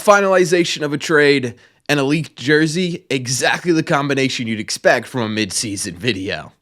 finalization of a trade, and a leaked jersey, exactly the combination you'd expect from a mid-season video.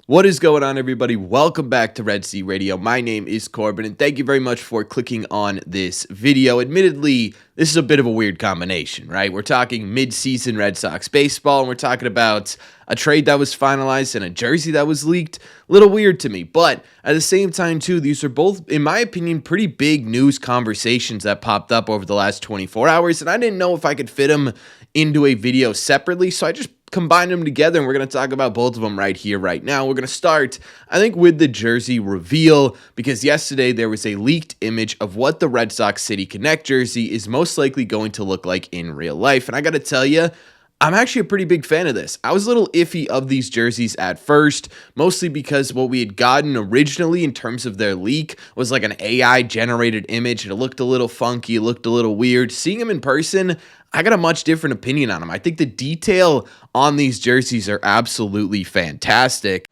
What is going on, everybody? Welcome back to Red Sea Radio. My name is Corbin, and thank you very much for clicking on this video. Admittedly, this is a bit of a weird combination, right? We're talking mid-season Red Sox baseball, and we're talking about a trade that was finalized and a jersey that was leaked. A little weird to me, but at the same time, too, these are both, in my opinion, pretty big news conversations that popped up over the last 24 hours, and I didn't know if I could fit them into a video separately, so I just combine them together, and we're going to talk about both of them right here, right now. We're going to start, I think, with the jersey reveal, because yesterday there was a leaked image of what the Red Sox City Connect jersey is most likely going to look like in real life, and I got to tell you, I'm actually a pretty big fan of this. I was a little iffy of these jerseys at first, mostly because what we had gotten originally in terms of their leak was like an AI-generated image, and it looked a little funky, it looked a little weird. Seeing them in person, I got a much different opinion on them. I think the detail on these jerseys are absolutely fantastic.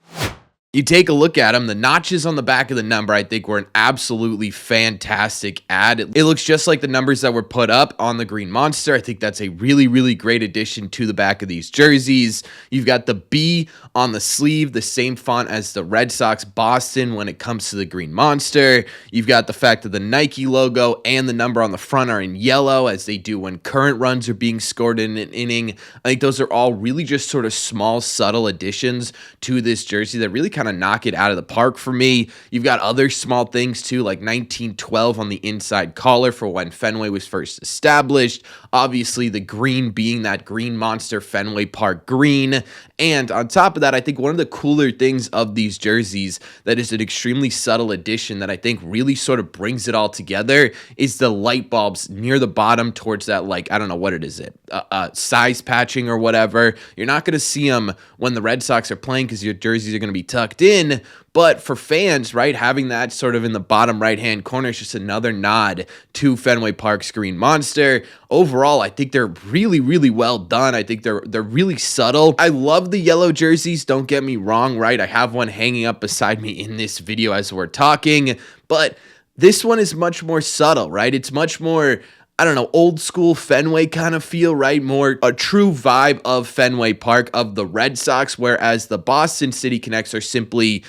You take a look at them, the notches on the back of the number, I think, were an absolutely fantastic add. It looks just like the numbers that were put up on the Green Monster. I think that's a really, really great addition to the back of these jerseys. You've got the B on the sleeve, the same font as the Red Sox Boston when it comes to the Green Monster. You've got the fact that the Nike logo and the number on the front are in yellow, as they do when current runs are being scored in an inning. I think those are all really just sort of small, subtle additions to this jersey that really kind of knock it out of the park for me. You've got other small things too, like 1912 on the inside collar for when Fenway was first established. Obviously, the green being that Green Monster Fenway Park green. And on top of that, I think one of the cooler things of these jerseys that is an extremely subtle addition that I think really sort of brings it all together is the light bulbs near the bottom towards that, like, I don't know what it is, size patching or whatever. You're not going to see them when the Red Sox are playing because your jerseys are going to be tucked in. But for fans, right, having that sort of in the bottom right-hand corner is just another nod to Fenway Park's Green Monster. Overall, I think they're really, really well done. I think they're really subtle. I love the yellow jerseys, don't get me wrong, right? I have one hanging up beside me in this video as we're talking, but this one is much more subtle, right? It's much more, I don't know, old school Fenway kind of feel, right? More a true vibe of Fenway Park, of the Red Sox, whereas the Boston City Connects are simply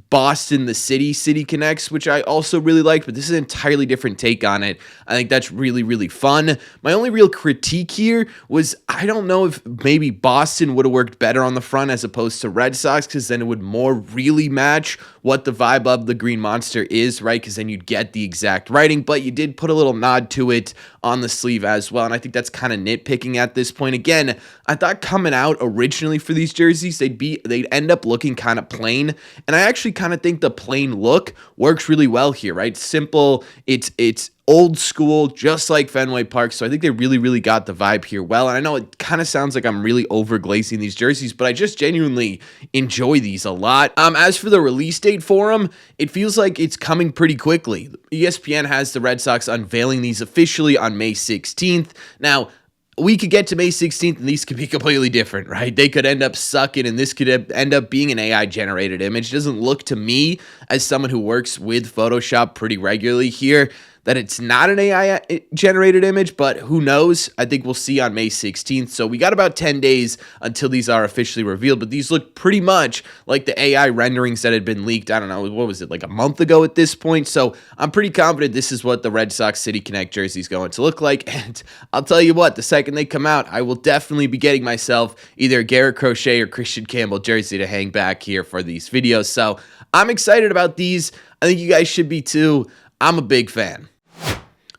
Boston, the City Connects, which I also really liked, but this is an entirely different take on it. I think that's really, really fun. My only real critique here was, I don't know if maybe Boston would have worked better on the front as opposed to Red Sox, because then it would more really match what the vibe of the Green Monster is, right? Because then you'd get the exact writing, but you did put a little nod to it on the sleeve as well, and I think that's kind of nitpicking at this point. Again, I thought coming out originally for these jerseys, they'd end up looking kind of plain, and I actually kind of think the plain look works really well here, right? Simple, it's old school, just like Fenway Park, so I think they really, really got the vibe here well, and I know it kind of sounds like I'm really overglazing these jerseys, but I just genuinely enjoy these a lot. As for the release date for them, it feels like it's coming pretty quickly. ESPN has the Red Sox unveiling these officially on May 16th. Now, we could get to May 16th and these could be completely different, right? They could end up sucking and this could end up being an AI-generated image. It doesn't look to me, as someone who works with Photoshop pretty regularly here, that it's not an AI-generated image, but who knows? I think we'll see on May 16th. So we got about 10 days until these are officially revealed, but these look pretty much like the AI renderings that had been leaked, I don't know, what was it, like a month ago at this point? So I'm pretty confident this is what the Red Sox City Connect jersey is going to look like, and I'll tell you what, the second they come out, I will definitely be getting myself either a Garrett Crochet or Christian Campbell jersey to hang back here for these videos. So I'm excited about these. I think you guys should be too. I'm a big fan.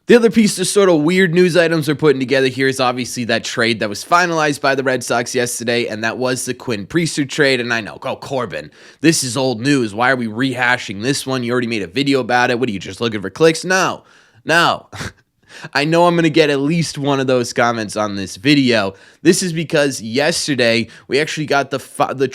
The other piece of sort of weird news items we're putting together here is obviously that trade that was finalized by the Red Sox yesterday, and that was the Quinn trade. And I know, Corbin, this is old news. Why are we rehashing this one? You already made a video about it. What are you, just looking for clicks? No. I know I'm going to get at least one of those comments on this video. This is because yesterday we actually got the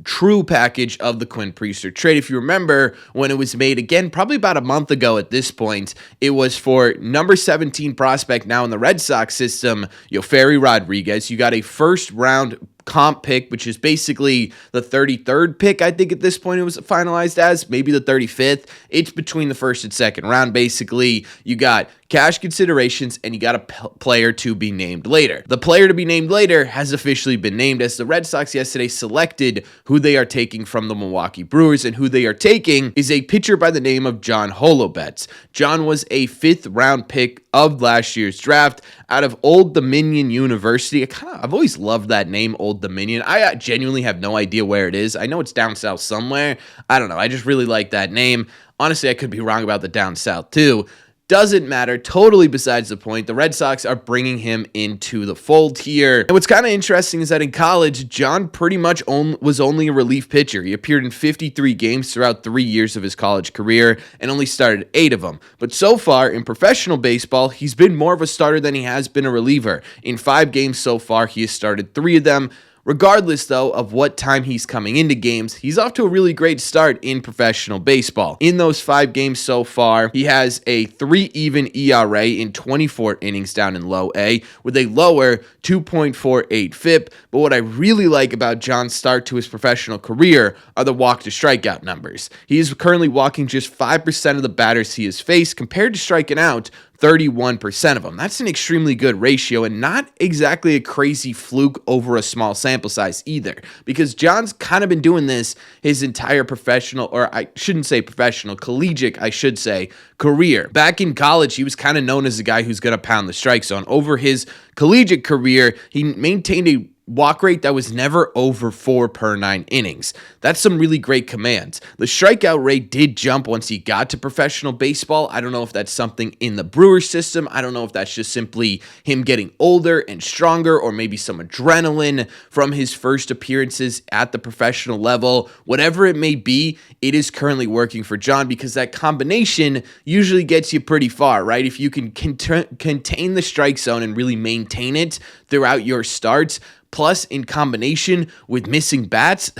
true package of the Quinn trade. If you remember, when it was made, again, probably about a month ago at this point, it was for number 17 prospect now in the Red Sox system, Yoferi Rodriguez. You got a first round comp pick, which is basically the 33rd pick, I think at this point it was finalized as, maybe the 35th. It's between the first and second round, basically. You got cash considerations, and you got a player to be named later. The player to be named later has officially been named, as the Red Sox yesterday selected who they are taking from the Milwaukee Brewers, and who they are taking is a pitcher by the name of John Holobetz. John was a 5th round pick of last year's draft out of Old Dominion University. I've always loved that name, Old Dominion. I genuinely have no idea where it is. I know it's down south somewhere. I don't know. I just really like that name. Honestly, I could be wrong about the down south too. Doesn't matter, totally besides the point. The Red Sox are bringing him into the fold here. And what's kind of interesting is that in college, John pretty much was only a relief pitcher. He appeared in 53 games throughout 3 years of his college career and only started 8 of them. But so far in professional baseball, he's been more of a starter than he has been a reliever. In 5 games so far, he has started 3 of them. Regardless, though, of what time he's coming into games, he's off to a really great start in professional baseball. In those 5 games so far, he has a 3-even ERA in 24 innings down in low A with a lower 2.48 FIP. But what I really like about John's start to his professional career are the walk to strikeout numbers. He is currently walking just 5% of the batters he has faced, compared to striking out 31% of them. That's an extremely good ratio, and not exactly a crazy fluke over a small sample size either, because John's kind of been doing this his entire professional, or I shouldn't say professional, collegiate, I should say, career. Back in college, he was kind of known as a guy who's going to pound the strike zone. Over his collegiate career, he maintained a walk rate that was never over 4 per 9 innings. That's some really great commands. The strikeout rate did jump once he got to professional baseball. I don't know if that's something in the Brewers system. I don't know if that's just simply him getting older and stronger, or maybe some adrenaline from his first appearances at the professional level. Whatever it may be, it is currently working for John, because that combination usually gets you pretty far, right? If you can contain the strike zone and really maintain it throughout your starts, plus in combination with missing bats,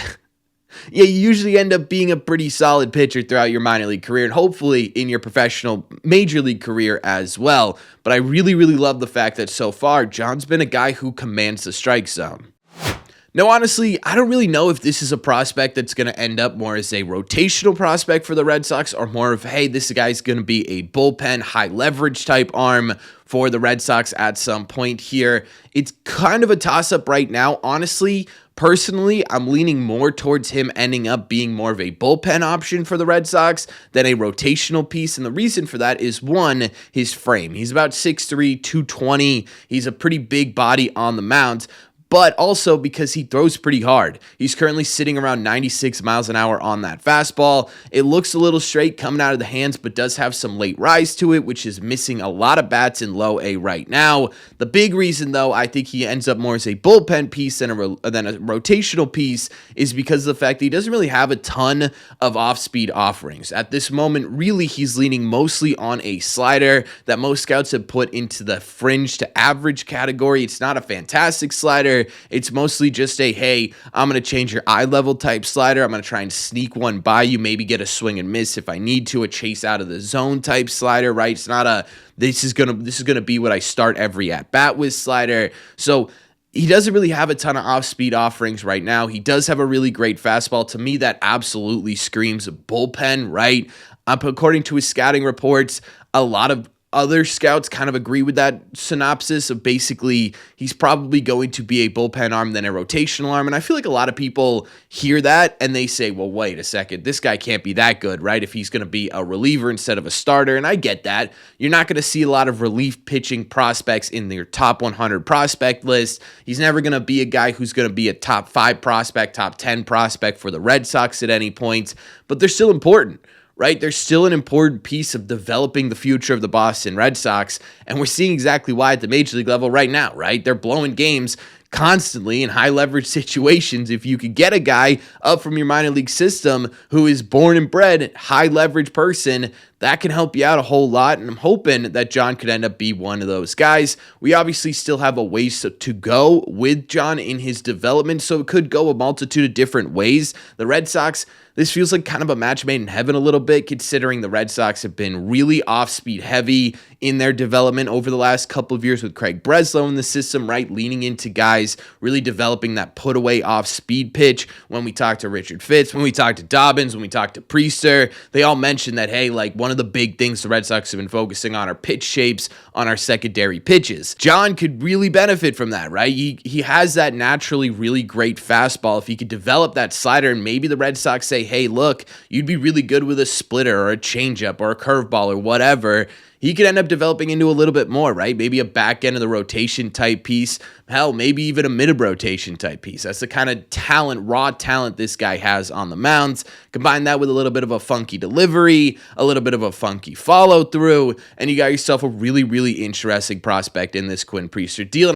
yeah, you usually end up being a pretty solid pitcher throughout your minor league career, and hopefully in your professional major league career as well. But I really, really love the fact that so far, John's been a guy who commands the strike zone. Now, honestly, I don't really know if this is a prospect that's going to end up more as a rotational prospect for the Red Sox, or more of, hey, this guy's going to be a bullpen, high leverage type arm for the Red Sox at some point here. It's kind of a toss-up right now. Honestly, personally, I'm leaning more towards him ending up being more of a bullpen option for the Red Sox than a rotational piece. And the reason for that is, one, his frame. He's about 6'3", 220. He's a pretty big body on the mound, but also because he throws pretty hard. He's currently sitting around 96 miles an hour on that fastball. It looks a little straight coming out of the hands, but does have some late rise to it, which is missing a lot of bats in low A right now. The big reason, though, I think he ends up more as a bullpen piece than a rotational piece is because of the fact that he doesn't really have a ton of off-speed offerings. At this moment, really, he's leaning mostly on a slider that most scouts have put into the fringe to average category. It's not a fantastic slider. It's mostly just a, hey, I'm going to change your eye level type slider. I'm going to try and sneak one by you, maybe get a swing and miss if I need to, a chase out of the zone type slider, right? It's not a, this is going to be what I start every at bat with slider. So he doesn't really have a ton of off-speed offerings right now. He does have a really great fastball. To me, that absolutely screams bullpen, right? According to his scouting reports, a lot of other scouts kind of agree with that synopsis of basically he's probably going to be a bullpen arm than a rotational arm. And I feel like a lot of people hear that and they say, well, wait a second, this guy can't be that good, right? If he's going to be a reliever instead of a starter. And I get that. You're not going to see a lot of relief pitching prospects in your top 100 prospect list. He's never going to be a guy who's going to be a top 5 prospect, top 10 prospect for the Red Sox at any point, but they're still important, right? They're still an important piece of developing the future of the Boston Red Sox, and we're seeing exactly why at the major league level right now, right? They're blowing games constantly in high leverage situations. If you could get a guy up from your minor league system who is born and bred high leverage person, that can help you out a whole lot, and I'm hoping that John could end up be one of those guys. We obviously still have a ways to go with John in his development, so it could go a multitude of different ways. The Red Sox, this feels like kind of a match made in heaven a little bit, considering the Red Sox have been really off-speed heavy in their development over the last couple of years with Craig Breslow in the system, right? Leaning into guys guys, really developing that put away off speed pitch. When we talked to Richard Fitz, when we talked to Dobbins, when we talked to Priester, they all mentioned that, hey, like one of the big things the Red Sox have been focusing on are pitch shapes on our secondary pitches. John could really benefit from that, right? He has that naturally really great fastball. If he could develop that slider and maybe the Red Sox say, hey, look, you'd be really good with a splitter or a changeup or a curveball or whatever, he could end up developing into a little bit more, right? Maybe a back end of the rotation type piece. Hell, maybe even a mid rotation type piece. That's the kind of talent, raw talent this guy has on the mounds. Combine that with a little bit of a funky delivery, a little bit of a funky follow through, and you got yourself a really, really interesting prospect in this Quinn Priester deal.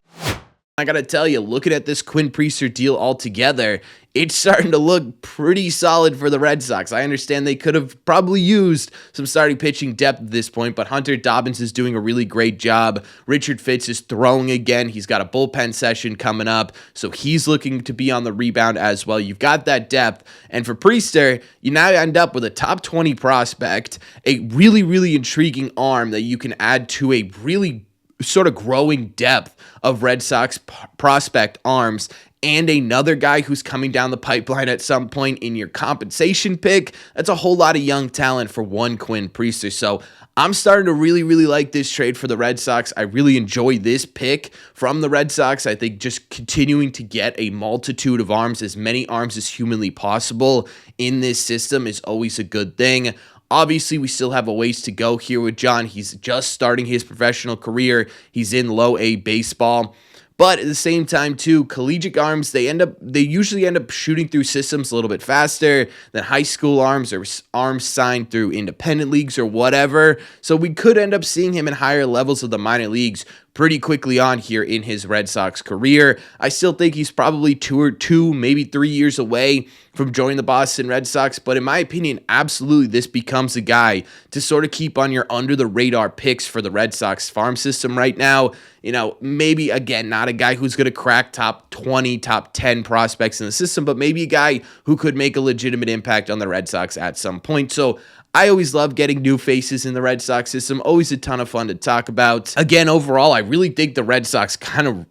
I got to tell you, looking at this Quinn Priester deal altogether, it's starting to look pretty solid for the Red Sox. I understand they could have probably used some starting pitching depth at this point, but Hunter Dobbins is doing a really great job. Richard Fitz is throwing again. He's got a bullpen session coming up, so he's looking to be on the rebound as well. You've got that depth, and for Priester, you now end up with a top 20 prospect, a really, really intriguing arm that you can add to a really sort of growing depth of Red Sox prospect arms, and another guy who's coming down the pipeline at some point in your compensation pick. That's a whole lot of young talent for one Quinn Priester. So I'm starting to really, really like this trade for the Red Sox. I really enjoy this pick from the Red Sox. I think just continuing to get a multitude of arms, as many arms as humanly possible in this system, is always a good thing. Obviously, we still have a ways to go here with John. He's just starting his professional career. He's in low A baseball. But at the same time, too, collegiate arms, they usually end up shooting through systems a little bit faster than high school arms or arms signed through independent leagues or whatever. So we could end up seeing him in higher levels of the minor leagues pretty quickly on here in his Red Sox career. I still think he's probably two, maybe 3 years away from joining the Boston Red Sox, but in my opinion, absolutely this becomes a guy to sort of keep on your under-the-radar picks for the Red Sox farm system right now. You know, maybe, again, not a guy who's going to crack top 20, top 10 prospects in the system, but maybe a guy who could make a legitimate impact on the Red Sox at some point. So I always love getting new faces in the Red Sox system. Always a ton of fun to talk about. Again, overall, I really think the Red Sox kind of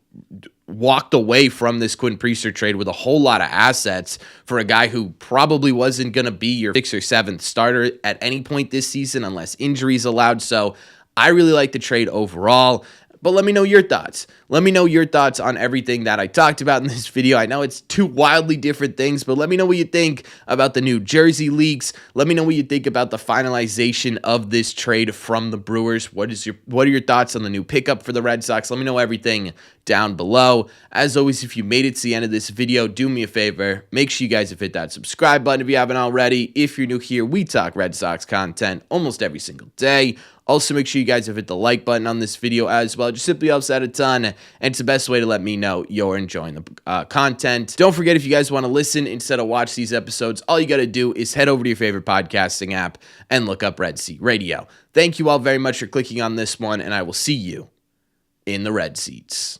walked away from this Quinn Priester trade with a whole lot of assets for a guy who probably wasn't going to be your 6th or 7th starter at any point this season unless injuries allowed. So I really like the trade overall. But let me know your thoughts. Let me know your thoughts on everything that I talked about in this video. I know it's two wildly different things, but let me know what you think about the new jersey leaks. Let me know what you think about the finalization of this trade from the Brewers. What are your thoughts on the new pickup for the Red Sox? Let me know everything down below. As always, if you made it to the end of this video, do me a favor. Make sure you guys have hit that subscribe button if you haven't already. If you're new here, we talk Red Sox content almost every single day. Also, make sure you guys have hit the like button on this video as well. It just simply helps out a ton, and it's the best way to let me know you're enjoying the content. Don't forget, if you guys want to listen instead of watch these episodes, all you got to do is head over to your favorite podcasting app and look up Red Seat Radio. Thank you all very much for clicking on this one, and I will see you in the Red Seats.